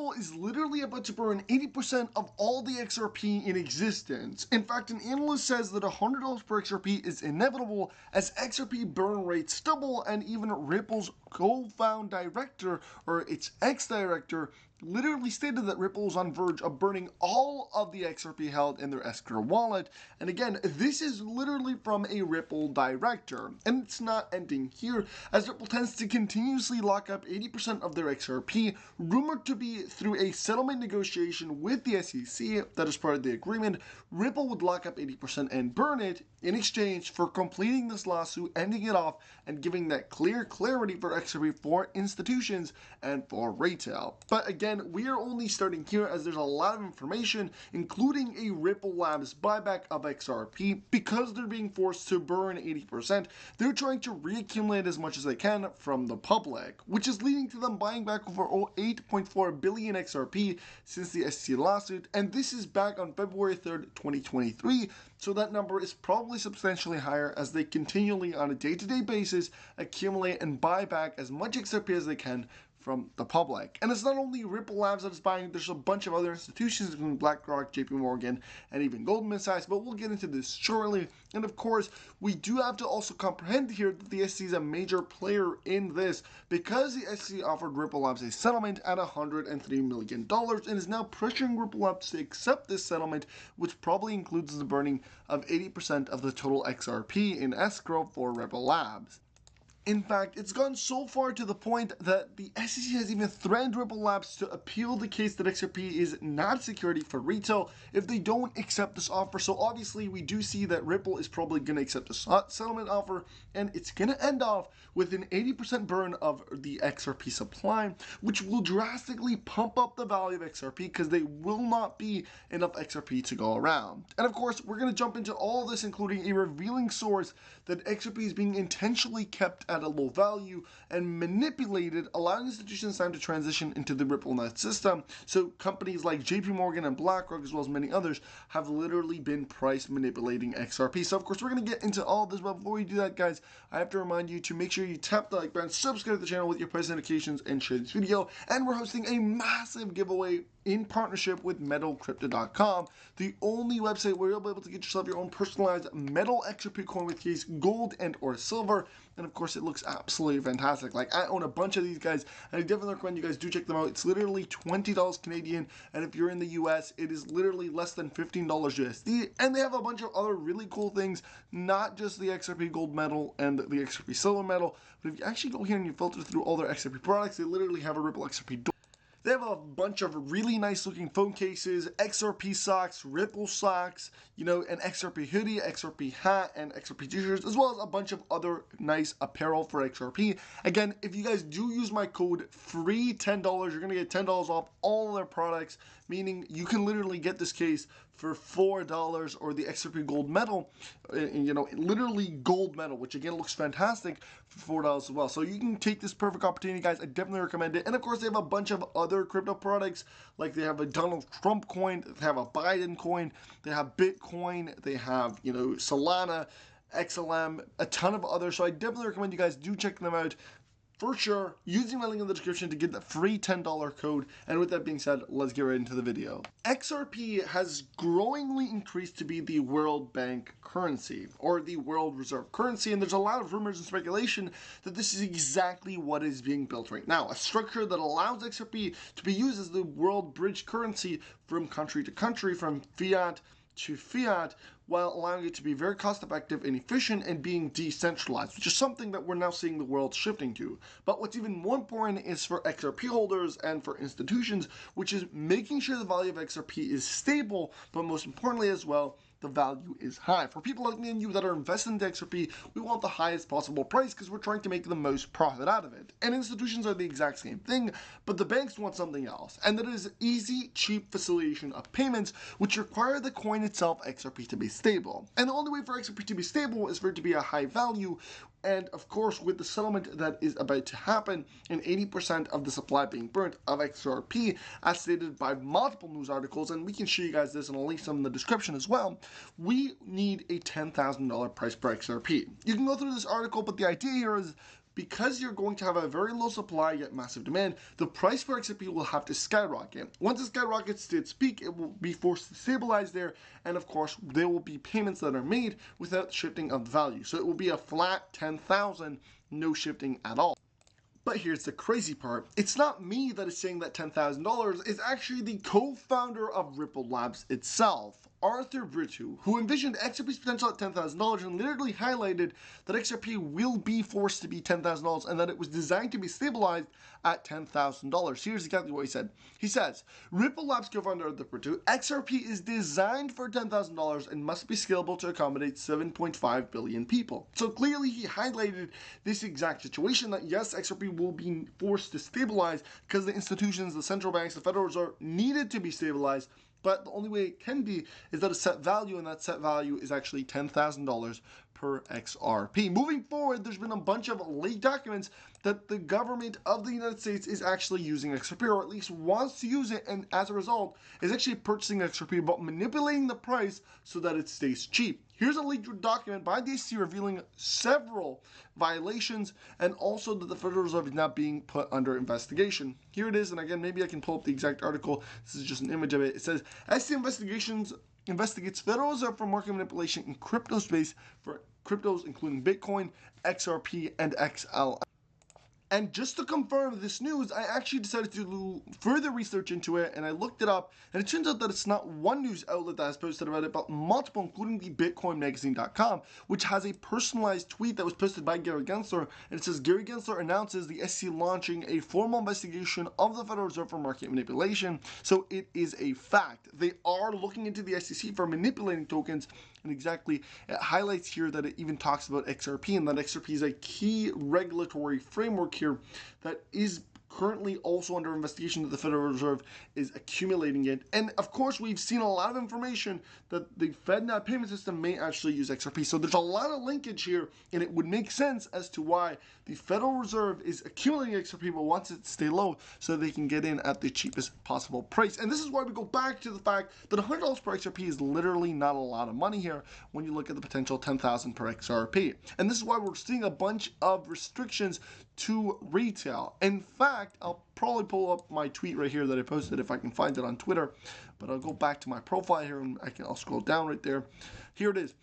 Ripple is literally about to burn 80% of all the XRP in existence. In fact, an analyst says that $100 per XRP is inevitable as XRP burn rates double, and even Ripple's co-found director, or its ex-director, literally stated that Ripple is on verge of burning all of the XRP held in their Escrow wallet. And again, this is literally from a Ripple director. And it's not ending here, as Ripple tends to continuously lock up 80% of their XRP, rumored to be through a settlement negotiation with the SEC that is part of the agreement. Ripple would lock up 80% and burn it in exchange for completing this lawsuit, ending it off, and giving that clarity for XRP for institutions and for retail. But again, we are only starting here as there's a lot of information, including a Ripple Labs buyback of XRP. Because they're being forced to burn 80%, they're trying to reaccumulate as much as they can from the public, which is leading to them buying back over 8.4 billion XRP since the SEC lawsuit, and this is back on February 3rd, 2023, so that number is probably substantially higher as they continually on a day-to-day basis accumulate and buy back as much XRP as they can from the public. And it's not only Ripple Labs that is buying, there's a bunch of other institutions, including BlackRock, JP Morgan, and even Goldman Sachs, but we'll get into this shortly. And of course, we do have to also comprehend here that the SEC is a major player in this, because the SEC offered Ripple Labs a settlement at $103 million and is now pressuring Ripple Labs to accept this settlement, which probably includes the burning of 80% of the total XRP in escrow for Ripple Labs. In fact, it's gone so far to the point that the SEC has even threatened Ripple Labs to appeal the case that XRP is not security for retail if they don't accept this offer. So obviously, we do see that Ripple is probably going to accept the settlement offer, and it's going to end off with an 80% burn of the XRP supply, which will drastically pump up the value of XRP because there will not be enough XRP to go around. And of course, we're going to jump into all this, including a revealing source that XRP is being intentionally kept at a low value and manipulated, allowing institutions time to transition into the RippleNet system. So companies like JP Morgan and BlackRock, as well as many others, have literally been price manipulating XRP. So of course, we're going to get into all of this, but before we do that, guys, I have to remind you to make sure you tap the like button, subscribe to the channel with your post notifications, and share this video. And we're hosting a massive giveaway in partnership with metalcrypto.com, the only website where you'll be able to get yourself your own personalized metal XRP coin with case, gold and or silver. And of course, it looks absolutely fantastic. Like, I own a bunch of these guys, and I definitely recommend you guys do check them out. It's literally $20 Canadian, and if you're in the US, it is literally less than $15 USD. And they have a bunch of other really cool things, not just the XRP gold medal and the XRP silver medal, but if you actually go here and you filter through all their XRP products, they literally have a Ripple XRP door. They have a bunch of really nice looking phone cases, XRP socks, Ripple socks, you know, an XRP hoodie, XRP hat, and XRP t-shirts, as well as a bunch of other nice apparel for XRP. Again, if you guys do use my code FREE10, you're going to get $10 off all of their products, meaning you can literally get this case for $4, or the XRP gold medal, you know, literally gold medal, which again looks fantastic, for $4 as well. So you can take this perfect opportunity, guys. I definitely recommend it. And of course, they have a bunch of other crypto products, like they have a Donald Trump coin, they have a Biden coin, they have Bitcoin, they have, you know, Solana, XLM, a ton of others. So I definitely recommend you guys do check them out. For sure, using my link in the description to get the free $10 code. And with that being said, let's get right into the video. XRP has growingly increased to be the World Bank currency, or the World Reserve currency, and there's a lot of rumors and speculation that this is exactly what is being built right now. A structure that allows XRP to be used as the world bridge currency from country to country, from fiat to fiat, while allowing it to be very cost effective and efficient and being decentralized, which is something that we're now seeing the world shifting to. But what's even more important is for XRP holders and for institutions, which is making sure the value of XRP is stable, but most importantly as well, the value is high. For people like me and you that are invested in XRP, we want the highest possible price because we're trying to make the most profit out of it. And institutions are the exact same thing, but the banks want something else, and that is easy, cheap facilitation of payments, which require the coin itself, XRP, to be stable. And the only way for XRP to be stable is for it to be a high value. And of course, with the settlement that is about to happen, and 80% of the supply being burnt of XRP, as stated by multiple news articles, and we can show you guys this and I'll link some in the description as well, we need a $10,000 price per XRP. You can go through this article, but the idea here is because you're going to have a very low supply yet massive demand, the price for XRP will have to skyrocket. Once it skyrockets to its peak, it will be forced to stabilize there, and of course, there will be payments that are made without shifting of the value. So it will be a flat 10,000, no shifting at all. But here's the crazy part. It's not me that is saying that $10,000. It's actually the co-founder of Ripple Labs itself, Arthur Britu, who envisioned XRP's potential at $10,000 and literally highlighted that XRP will be forced to be $10,000 and that it was designed to be stabilized at $10,000. Here's exactly what he said. He says, Ripple Labs co-founder Arthur Britu, XRP is designed for $10,000 and must be scalable to accommodate 7.5 billion people. So clearly he highlighted this exact situation that yes, XRP will be forced to stabilize because the institutions, the central banks, the Federal Reserve needed to be stabilized. But the only way it can be is at a set value, and that set value is actually $10,000 per XRP. Moving forward, there's been a bunch of leaked documents that the government of the United States is actually using XRP, or at least wants to use it, and as a result, is actually purchasing XRP, but manipulating the price so that it stays cheap. Here's a leaked document by the SEC revealing several violations, and also that the Federal Reserve is not being put under investigation. Here it is, and again, maybe I can pull up the exact article. This is just an image of it. It says, SEC investigates Federal Reserve for market manipulation in crypto space for cryptos including Bitcoin, XRP, and XLM. And just to confirm this news, I actually decided to do further research into it, and I looked it up, and it turns out that it's not one news outlet that has posted about it, but multiple, including the BitcoinMagazine.com, which has a personalized tweet that was posted by Gary Gensler, and it says, Gary Gensler announces the SEC launching a formal investigation of the Federal Reserve for market manipulation. So it is a fact. They are looking into the SEC for manipulating tokens, and exactly, it highlights here that it even talks about XRP, and that XRP is a key regulatory framework here that is currently also under investigation, that the Federal Reserve is accumulating it. And of course, we've seen a lot of information that the FedNat payment system may actually use XRP. So there's a lot of linkage here, and it would make sense as to why the Federal Reserve is accumulating XRP but wants it to stay low so they can get in at the cheapest possible price. And this is why we go back to the fact that $100 per XRP is literally not a lot of money here when you look at the potential $10,000 per XRP. And this is why we're seeing a bunch of restrictions to retail. In fact, I'll probably pull up my tweet right here that I posted if I can find it on Twitter, but I'll go back to my profile here and I'll scroll down right there. Here it is.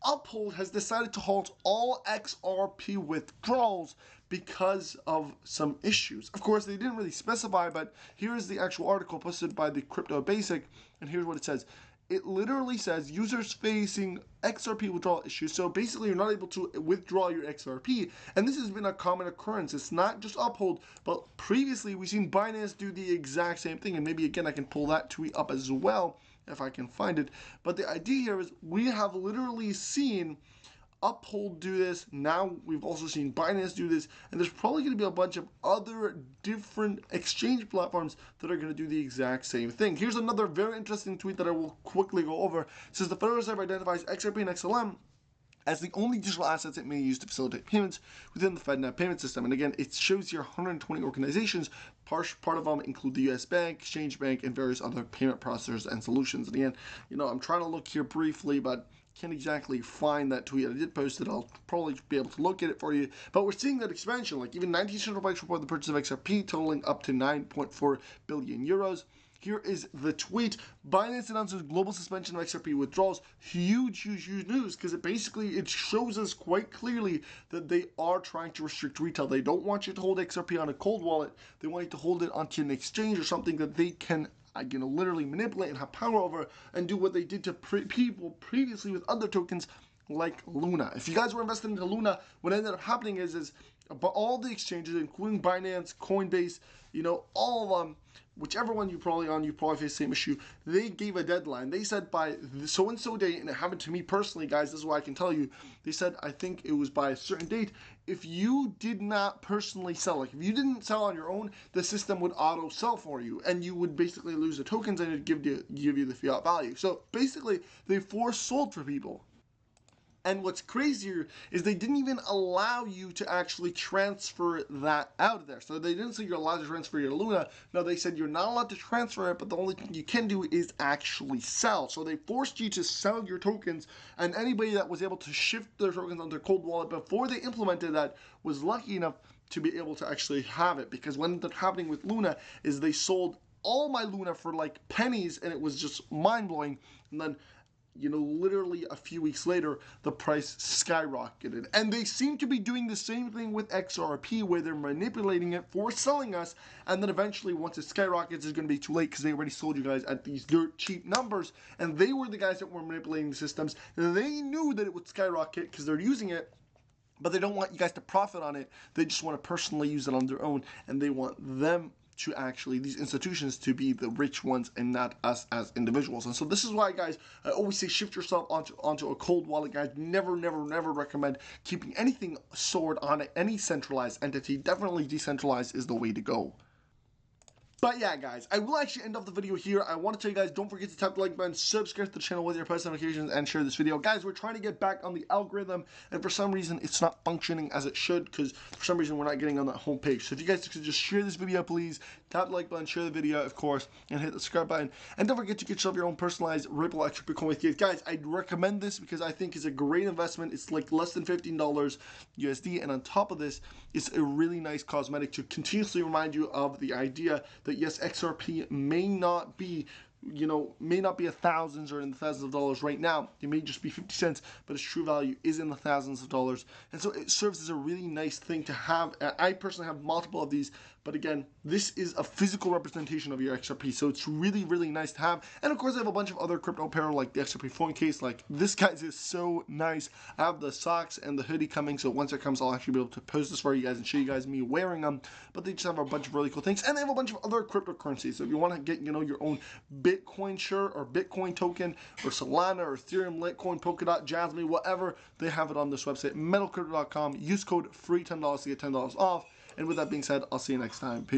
Uphold has decided to halt all XRP withdrawals because of some issues. Of course, they didn't really specify, but here is the actual article posted by the Crypto Basic, and here's what it says. It literally says users facing XRP withdrawal issues. So basically, you're not able to withdraw your XRP. And this has been a common occurrence. It's not just Uphold, but previously we've seen Binance do the exact same thing. And maybe again, I can pull that tweet up as well if I can find it. But the idea here is we have literally seen Uphold do this. Now we've also seen Binance do this, and there's probably going to be a bunch of other different exchange platforms that are going to do the exact same thing. Here's another very interesting tweet that I will quickly go over. It says the Federal Reserve identifies XRP and XLM as the only digital assets it may use to facilitate payments within the FedNat payment system. And again, it shows here 120 organizations. Part of them include the US Bank, Exchange Bank, and various other payment processors and solutions. And again, I'm trying to look here briefly, but can't exactly find that tweet. I did post it. I'll probably be able to look at it for you. But we're seeing that expansion. Like even 19 central banks report the purchase of XRP totaling up to 9.4 billion euros. Here is the tweet. Binance announces global suspension of XRP withdrawals. Huge news, because it shows us quite clearly that they are trying to restrict retail. They don't want you to hold XRP on a cold wallet. They want you to hold it onto an exchange or something that they can literally manipulate and have power over, and do what they did to people previously with other tokens like Luna. If you guys were invested into Luna, what ended up happening is all the exchanges, including Binance, Coinbase, all of them, whichever one you probably face the same issue. They gave a deadline. They said by so-and-so date, and it happened to me personally, guys, this is what I can tell you. They said, I think it was by a certain date, if you did not personally sell, like if you didn't sell on your own, the system would auto sell for you, and you would basically lose the tokens, and it'd give you the fiat value. So basically, they force sold for people. And what's crazier is they didn't even allow you to actually transfer that out of there. So they didn't say you're allowed to transfer your Luna. No, they said you're not allowed to transfer it, but the only thing you can do is actually sell. So they forced you to sell your tokens, and anybody that was able to shift their tokens onto their cold wallet before they implemented that was lucky enough to be able to actually have it. Because what ended up happening with Luna is they sold all my Luna for like pennies, and it was just mind-blowing. And then, you know, literally a few weeks later, the price skyrocketed. And they seem to be doing the same thing with XRP, where they're manipulating it for selling us, and then eventually, once it skyrockets, it's going to be too late because they already sold you guys at these dirt cheap numbers, and they were the guys that were manipulating the systems. They knew that it would skyrocket because they're using it, but they don't want you guys to profit on it. They just want to personally use it on their own, and they want them to actually, these institutions, to be the rich ones and not us as individuals. And so this is why, guys, I always say shift yourself onto a cold wallet, guys. Never recommend keeping anything stored on any centralized entity. Definitely decentralized is the way to go. But yeah, guys, I will actually end off the video here. I want to tell you guys, don't forget to tap the like button, subscribe to the channel with your post notifications, and share this video. Guys, we're trying to get back on the algorithm, and for some reason, it's not functioning as it should, because for some reason, we're not getting on that homepage. So if you guys could just share this video, please, tap the like button, share the video, of course, and hit the subscribe button. And don't forget to get yourself your own personalized Ripple XRP coin with Geek. Guys, I'd recommend this because I think it's a great investment. It's like less than $15 USD, and on top of this, it's a really nice cosmetic to continuously remind you of the idea that yes, XRP may not be, you know, may not be thousands or in the thousands of dollars right now. It may just be 50 cents, but its true value is in the thousands of dollars. And so it serves as a really nice thing to have. I personally have multiple of these, but again, this is a physical representation of your XRP, so it's really nice to have. And of course, I have a bunch of other crypto apparel, like the XRP phone case. Like this, guys, is so nice. I have the socks and the hoodie coming, so once it comes, I'll actually be able to post this for you guys and show you guys me wearing them. But they just have a bunch of really cool things, and they have a bunch of other cryptocurrencies. So if you want to get, you know, your own Bitcoin shirt or Bitcoin token or Solana or Ethereum, Litecoin, Polkadot, Jasmine, whatever, they have it on this website, metalcrypto.com. Use code FREE10 to get $10 off. And with that being said, I'll see you next time. Peace.